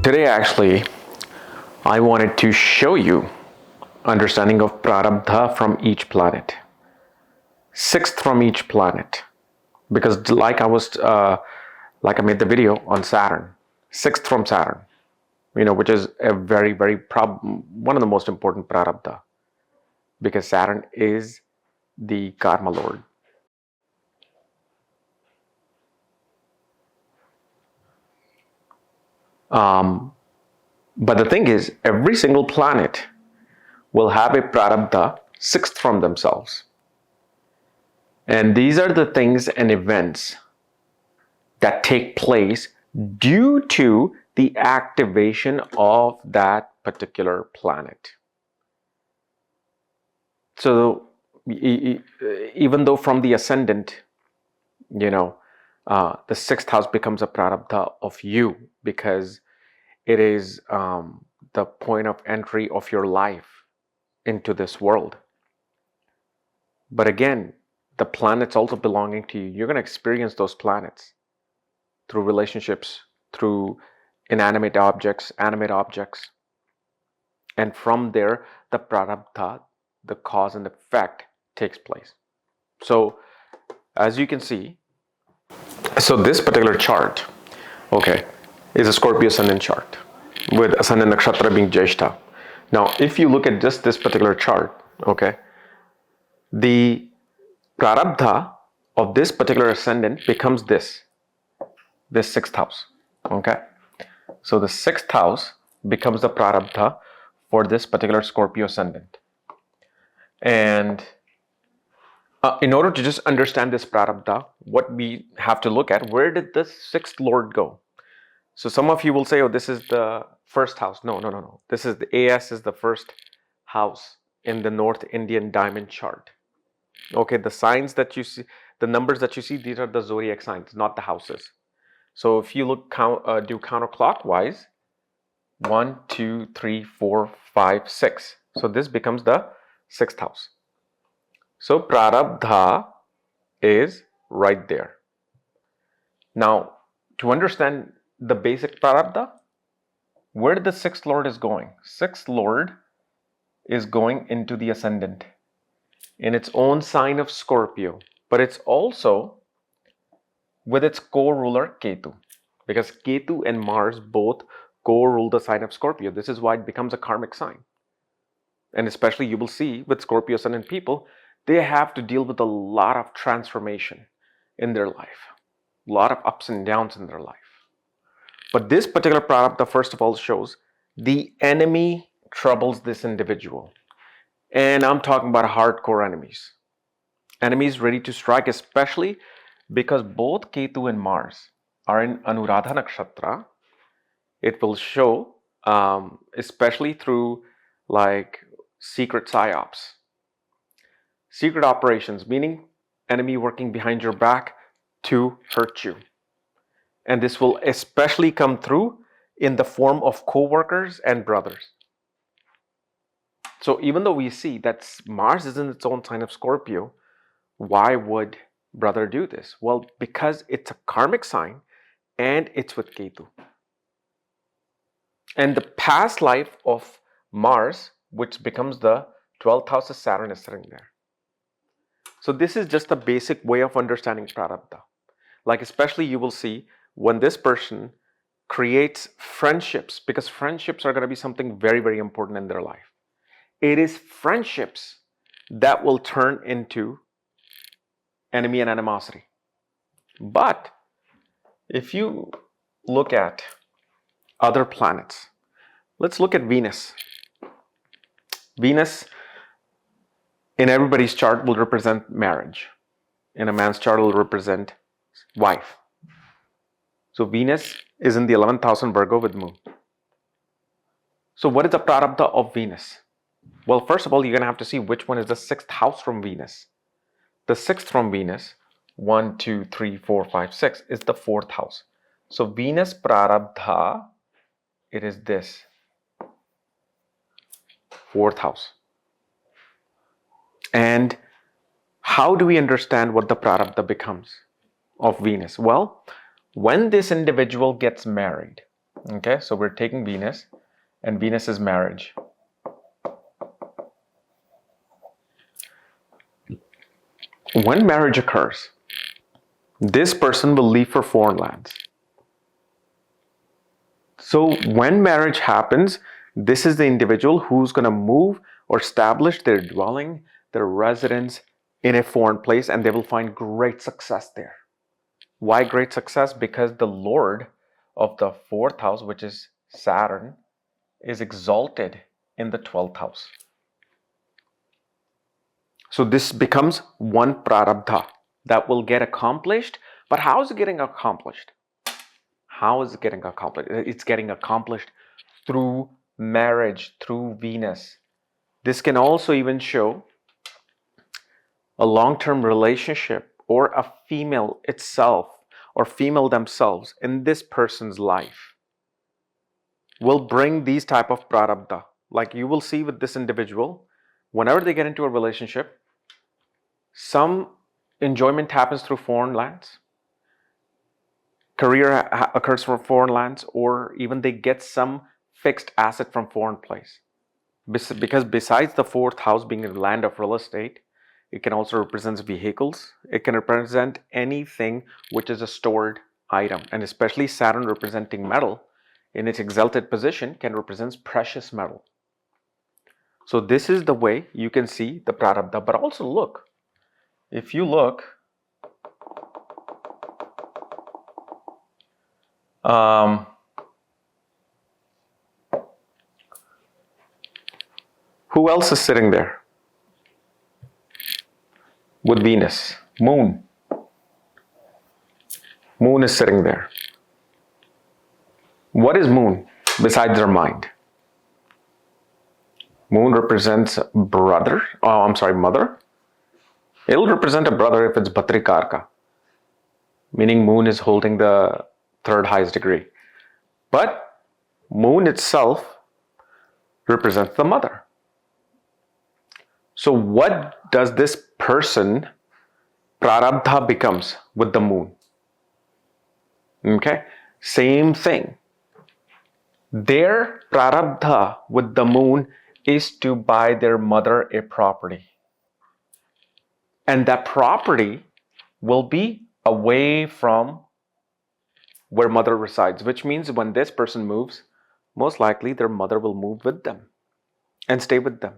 Today, actually, I wanted to show you understanding of Prarabdha from each planet, sixth from each planet, because like I made the video on Saturn, sixth from Saturn, which is a very, very one of the most important Prarabdha, because Saturn is the karma lord. But the thing is, every single planet will have a Prarabdha sixth from themselves. And these are the things and events that take place due to the activation of that particular planet. So even though from the ascendant, the sixth house becomes a Prarabdha of you, because it is the point of entry of your life into this world. But again, the planets also belonging to you. You're going to experience those planets through relationships, through inanimate objects, animate objects. And from there, the Prarabdha, the cause and effect, takes place. So, as you can see, so this particular chart, is a Scorpio ascendant chart with ascendant nakshatra being Jyeshtha. Now, if you look at just this particular chart, the Prarabdha of this particular ascendant becomes this sixth house. So the sixth house becomes the Prarabdha for this particular Scorpio ascendant. And in order to just understand this Prarabdha, what we have to look at, where did the sixth lord go? So some of you will say, oh, this is the first house. No. This is the AS is the first house in the North Indian diamond chart. The signs that you see, the numbers that you see, these are the zodiac signs, not the houses. So if you look, do counterclockwise, 1, 2, 3, 4, 5, 6. So this becomes the sixth house. So Prarabdha is right there. Now, to understand the basic Prarabdha, where the sixth lord is going? Sixth lord is going into the ascendant in its own sign of Scorpio, but it's also with its co-ruler Ketu, because Ketu and Mars both co-rule the sign of Scorpio. This is why it becomes a karmic sign. And especially you will see with Scorpio ascendant people, they have to deal with a lot of transformation in their life, a lot of ups and downs in their life. But this particular Prarabdha, first of all, shows the enemy troubles this individual. And I'm talking about hardcore enemies. Enemies ready to strike, especially because both Ketu and Mars are in Anuradha Nakshatra. It will show, especially through like secret psyops. Secret operations, meaning enemy working behind your back to hurt you. And this will especially come through in the form of co-workers and brothers. So even though we see that Mars is in its own sign of Scorpio, why would brother do this? Well, because it's a karmic sign and it's with Ketu. And the past life of Mars, which becomes the 12th house of Saturn, is sitting there. So this is just a basic way of understanding Prarabdha. Like especially you will see when this person creates friendships, because friendships are going to be something very, very important in their life. It is friendships that will turn into enemy and animosity. But if you look at other planets, let's look at Venus. Venus in everybody's chart will represent marriage. In a man's chart, it will represent wife. So Venus is in the 11th house in Virgo with Moon. So what is the Prarabdha of Venus? Well, first of all, you're going to have to see which one is the sixth house from Venus. The sixth from Venus, 1, 2, 3, 4, 5, 6, is the fourth house. So Venus Prarabdha, it is this. Fourth house. And how do we understand what the Prarabdha becomes of Venus? Well, when this individual gets married, Okay, so we're taking Venus, and Venus is marriage. When marriage occurs, this person will leave for foreign lands. So when marriage happens, this is the individual who's going to move or establish their dwelling, their residence in a foreign place, and they will find great success there. Why great success? Because the Lord of the 4th house, which is Saturn, is exalted in the 12th house. So this becomes one Prarabdha that will get accomplished. But how is it getting accomplished? How is it getting accomplished? It's getting accomplished through marriage, through Venus. This can also even show a long-term relationship or a female itself or female themselves in this person's life will bring these type of Prarabdha. Like you will see with this individual, whenever they get into a relationship, some enjoyment happens through foreign lands. Career occurs from foreign lands, or even they get some fixed asset from foreign place. Because besides the 4th house being a land of real estate, it can also represent vehicles. It can represent anything which is a stored item. And especially Saturn representing metal in its exalted position can represent precious metal. So this is the way you can see the Prarabdha. But also look, if you look, who else is sitting there with Venus? Moon. Moon is sitting there. What is Moon besides their mind? Moon represents mother. It'll represent a brother if it's Bhatrikarka, meaning Moon is holding the 3rd highest degree. But Moon itself represents the mother. So what does this person Prarabdha becomes with the Moon? Okay, same thing. Their Prarabdha with the Moon is to buy their mother a property. And that property will be away from where mother resides, which means when this person moves, most likely their mother will move with them and stay with them.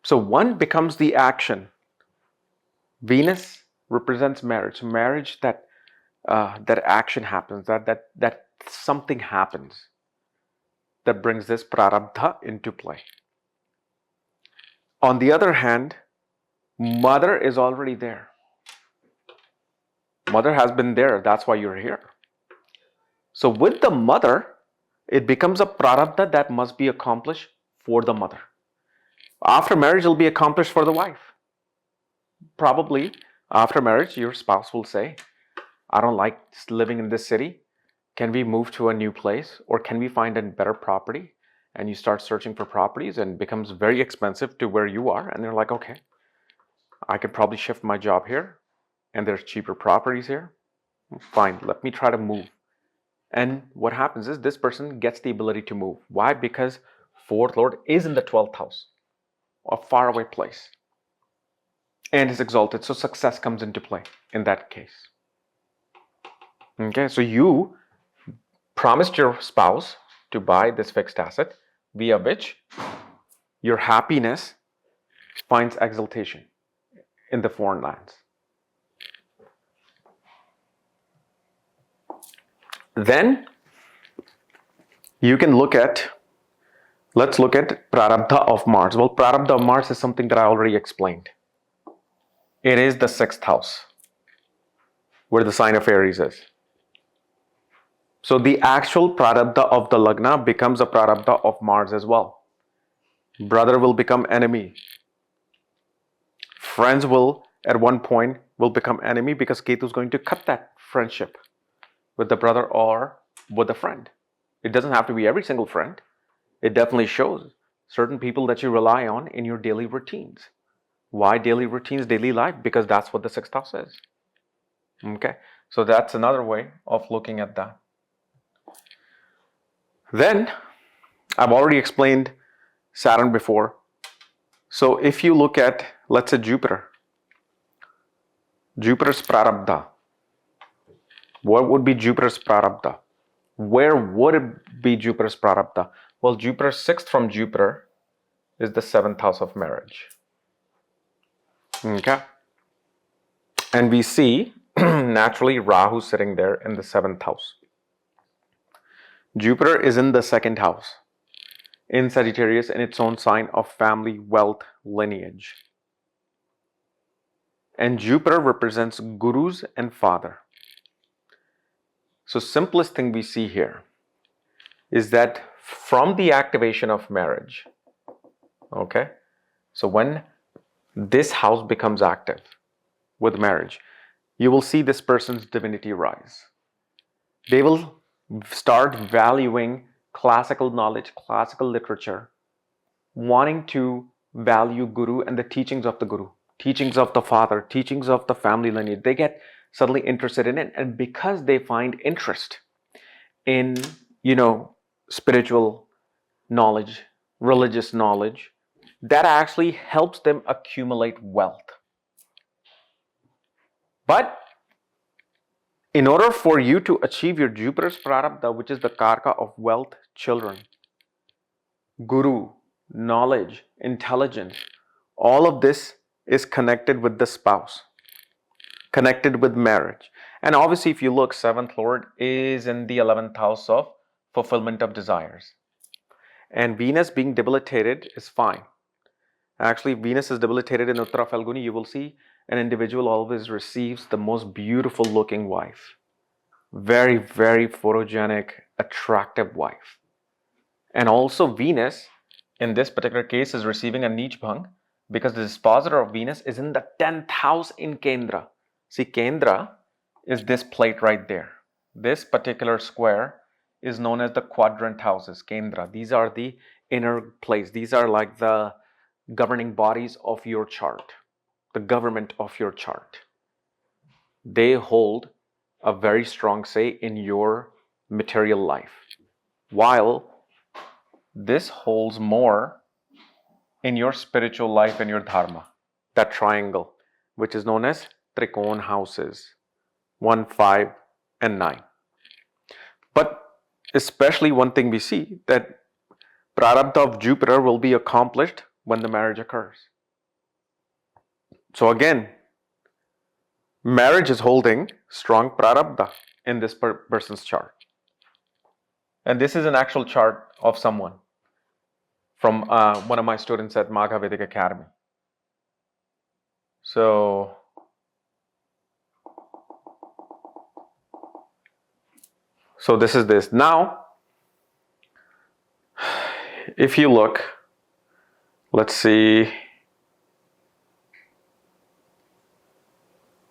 So one becomes the action. Venus represents marriage. Marriage, that action happens, that something happens that brings this Prarabdha into play. On the other hand, mother is already there. Mother has been there. That's why you're here. So with the mother, it becomes a Prarabdha that must be accomplished for the mother. After marriage, it will be accomplished for the wife. Probably after marriage, your spouse will say, I don't like living in this city. Can we move to a new place? Or can we find a better property? And you start searching for properties and it becomes very expensive to where you are. And they're like, okay, I could probably shift my job here. And there's cheaper properties here. Fine, let me try to move. And what happens is this person gets the ability to move. Why? Because 4th Lord is in the 12th house, a faraway place, and is exalted. So success comes into play in that case. Okay, so you promised your spouse to buy this fixed asset via which your happiness finds exaltation in the foreign lands. Then you can let's look at Prarabdha of Mars. Well, Prarabdha of Mars is something that I already explained. It is the 6th house, where the sign of Aries is. So the actual Prarabdha of the Lagna becomes a Prarabdha of Mars as well. Brother will become enemy. Friends will, at one point, will become enemy because Ketu is going to cut that friendship with the brother or with a friend. It doesn't have to be every single friend. It definitely shows certain people that you rely on in your daily routines. Why daily routines, daily life? Because that's what the 6th house is. Okay, so that's another way of looking at that. Then, I've already explained Saturn before. So if you look at, let's say, Jupiter's Prarabdha. What would be Jupiter's Prarabdha? Where would it be Jupiter's Prarabdha? Well, Jupiter's 6th from Jupiter is the 7th house of marriage. Okay. And we see naturally Rahu sitting there in the 7th house. Jupiter is in the 2nd house in Sagittarius in its own sign of family, wealth, lineage. And Jupiter represents gurus and father. So simplest thing we see here is that from the activation of marriage, okay, so when this house becomes active with marriage, you will see this person's divinity rise. They will start valuing classical knowledge, classical literature, wanting to value guru and the teachings of the guru, teachings of the father, teachings of the family lineage. They get suddenly interested in it, and because they find interest in, spiritual knowledge, religious knowledge, that actually helps them accumulate wealth. But in order for you to achieve your Jupiter's Prarabdha, which is the Karka of wealth, children, guru, knowledge, intelligence, all of this is connected with the spouse, connected with marriage. And obviously, if you look, 7th Lord is in the 11th house of fulfillment of desires. And Venus being debilitated is fine. Actually, Venus is debilitated in Uttara Falguni. You will see an individual always receives the most beautiful looking wife. Very, very photogenic, attractive wife. And also Venus, in this particular case, is receiving a Neech Bhang because the dispositor of Venus is in the 10th house in Kendra. See, Kendra is this plate right there. This particular square is known as the quadrant houses, Kendra. These are the inner plates. These are like the governing bodies of your chart, the government of your chart. They hold a very strong say in your material life, while this holds more in your spiritual life and your dharma, that triangle, which is known as Trikon houses, 1, 5, and 9. But especially one thing we see, that Prarabdha of Jupiter will be accomplished when the marriage occurs. So again, marriage is holding strong Prarabdha in this person's chart. And this is an actual chart of someone from one of my students at Magha Vedic Academy. So this is this. Now, if you look, let's see.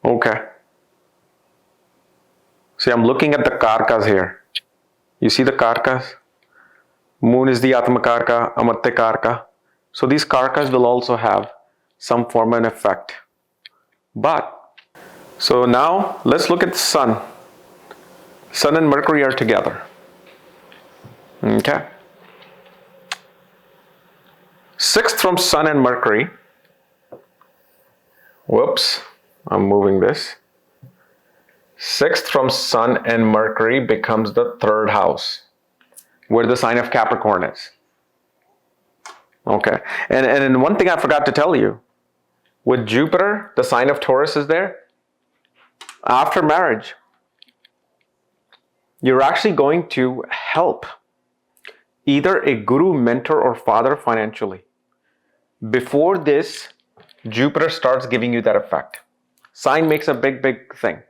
Okay. See, I'm looking at the Karkas here. You see the Karkas? Moon is the Atma Karka, Amartya Karka. So these Karkas will also have some form and effect. But, so now let's look at the Sun. Sun and Mercury are together. Okay. 6th from Sun and Mercury. Whoops, I'm moving this. 6th from Sun and Mercury becomes the 3rd house, where the sign of Capricorn is. Okay. And one thing I forgot to tell you, with Jupiter, the sign of Taurus is there. After marriage, you're actually going to help either a guru, mentor, or father financially. Before this, Jupiter starts giving you that effect. Sign makes a big, big thing.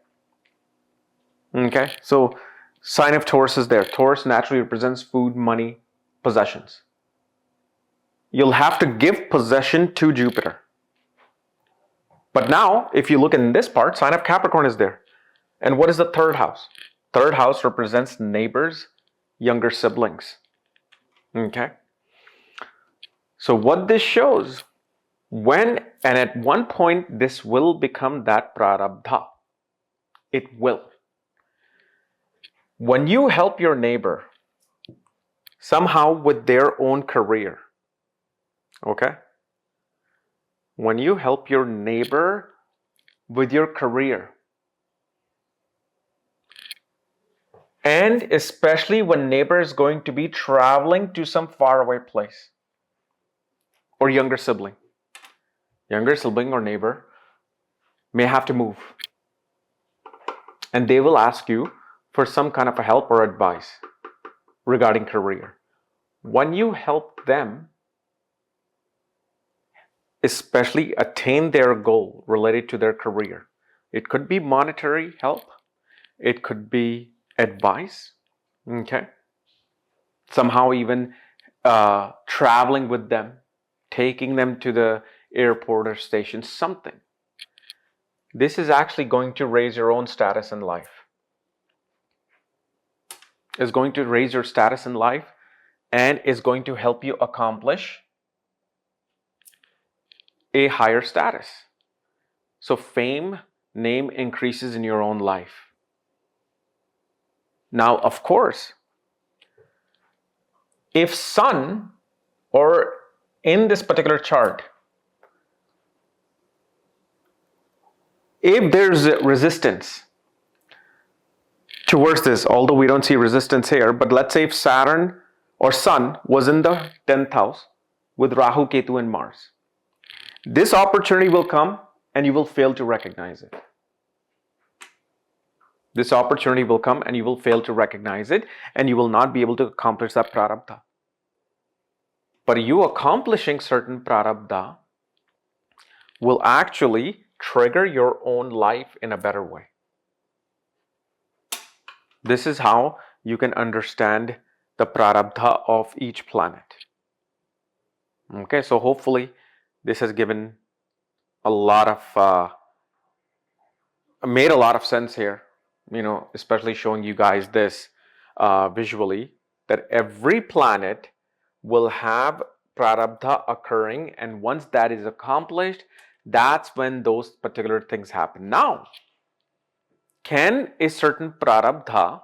Okay, so sign of Taurus is there. Taurus naturally represents food, money, possessions. You'll have to give possession to Jupiter. But now, if you look in this part, sign of Capricorn is there. And what is the 3rd house? 3rd house represents neighbors, younger siblings. Okay. So what this shows, when and at one point this will become that Prarabdha. It will. When you help your neighbor, somehow with their own career. Okay? When you help your neighbor with your career, and especially when neighbor is going to be traveling to some faraway place, or younger sibling or neighbor may have to move, and they will ask you for some kind of a help or advice regarding career. When you help them, especially attain their goal related to their career, it could be monetary help, it could be advice, okay? Somehow even traveling with them, taking them to the airport or station, something. This is actually going to raise your own status in life. It's going to raise your status in life and is going to help you accomplish a higher status. So fame, name increases in your own life. Now, of course, if sun, or in this particular chart, if there's resistance towards this, although we don't see resistance here, but let's say if Saturn or Sun was in the 10th house with Rahu, Ketu and Mars, this opportunity will come and you will fail to recognize it. This opportunity will come and you will fail to recognize it, and you will not be able to accomplish that Prarabdha. But you accomplishing certain Prarabdha will actually trigger your own life in a better way. This is how you can understand the Prarabdha of each planet. Okay, so hopefully this has given a lot of, made a lot of sense here, especially showing you guys this visually, that every planet will have Prarabdha occurring, and once that is accomplished, that's when those particular things happen. Now, can a certain Prarabdha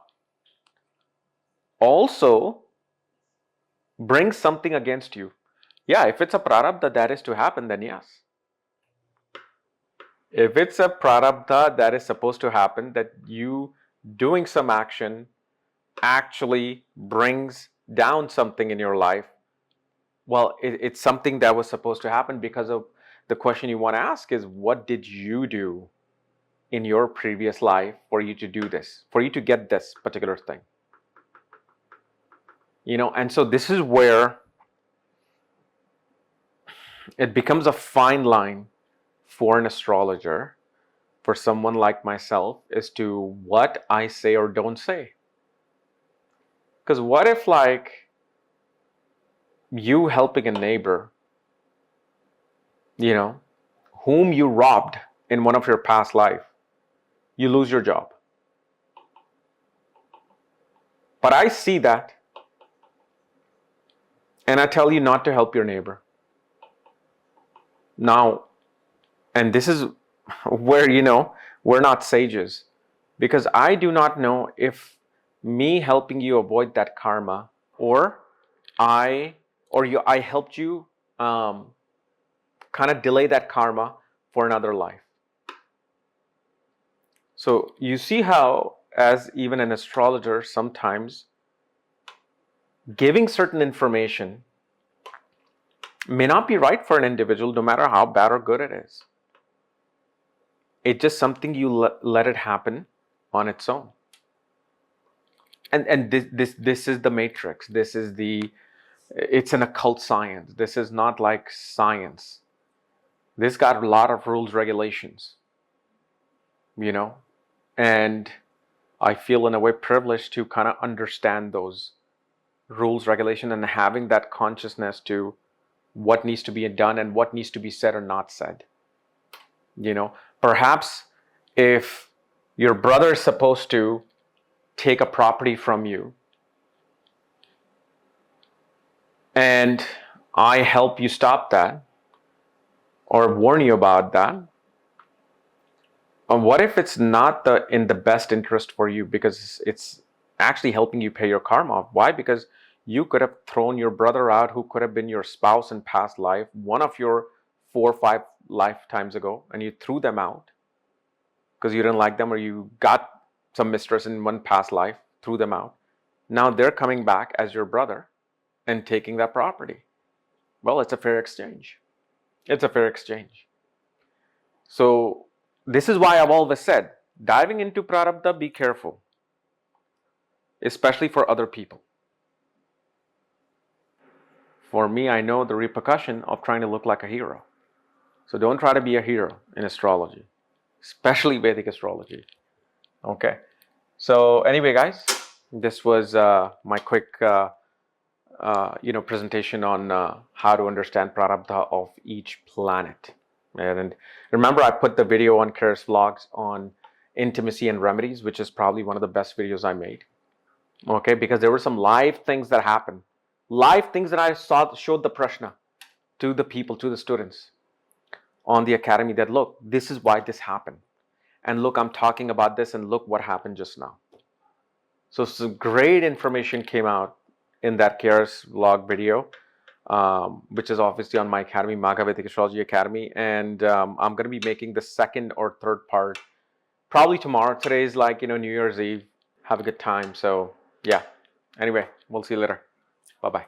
also bring something against you? Yeah, if it's a Prarabdha that is to happen, then yes. If it's a Prarabdha that is supposed to happen, that you doing some action actually brings down something in your life, well, it's something that was supposed to happen because of the question you want to ask is, what did you do in your previous life for you to do this, for you to get this particular thing? And so this is where it becomes a fine line for an astrologer, for someone like myself, as to what I say or don't say. Because what if, like, you helping a neighbor, whom you robbed in one of your past life, you lose your job. But I see that, and I tell you not to help your neighbor. Now, and this is where, we're not sages, because I do not know if me helping you avoid that karma, or I helped you kind of delay that karma for another life. So you see how, as even an astrologer, sometimes giving certain information may not be right for an individual, no matter how bad or good it is. It's just something you let it happen on its own. And this is the matrix. It's an occult science. This is not like science. This got a lot of rules, regulations, and I feel in a way privileged to kind of understand those rules, regulation, and having that consciousness to what needs to be done and what needs to be said or not said. Perhaps if your brother is supposed to take a property from you and I help you stop that or warn you about that, what if it's not in the best interest for you, because it's actually helping you pay your karma? Why? Because You could have thrown your brother out, who could have been your spouse in past life, one of your 4 or 5 lifetimes ago, and you threw them out because you didn't like them, or you got some mistress in one past life, threw them out. Now they're coming back as your brother and taking that property. Well, it's a fair exchange. It's a fair exchange. So this is why I've always said, diving into Prarabdha, be careful, especially for other people. For me, I know the repercussion of trying to look like a hero. So don't try to be a hero in astrology, especially Vedic astrology. Okay. So anyway, guys, this was my quick, presentation on how to understand Prarabdha of each planet. And remember, I put the video on KRS Vlogs on intimacy and remedies, which is probably one of the best videos I made. Okay, because there were some live things that happened, live things that I showed the Prashna to the people, to the students on the academy, that look, this is why this happened, and look, I'm talking about this, and look what happened just now. So some great information came out in that KRS vlog video, which is obviously on my academy, Magha Vedic Astrology Academy, and I'm going to be making the second or third part probably tomorrow. Today is like, New Year's Eve. Have a good time. So yeah. Anyway, we'll see you later. Bye-bye.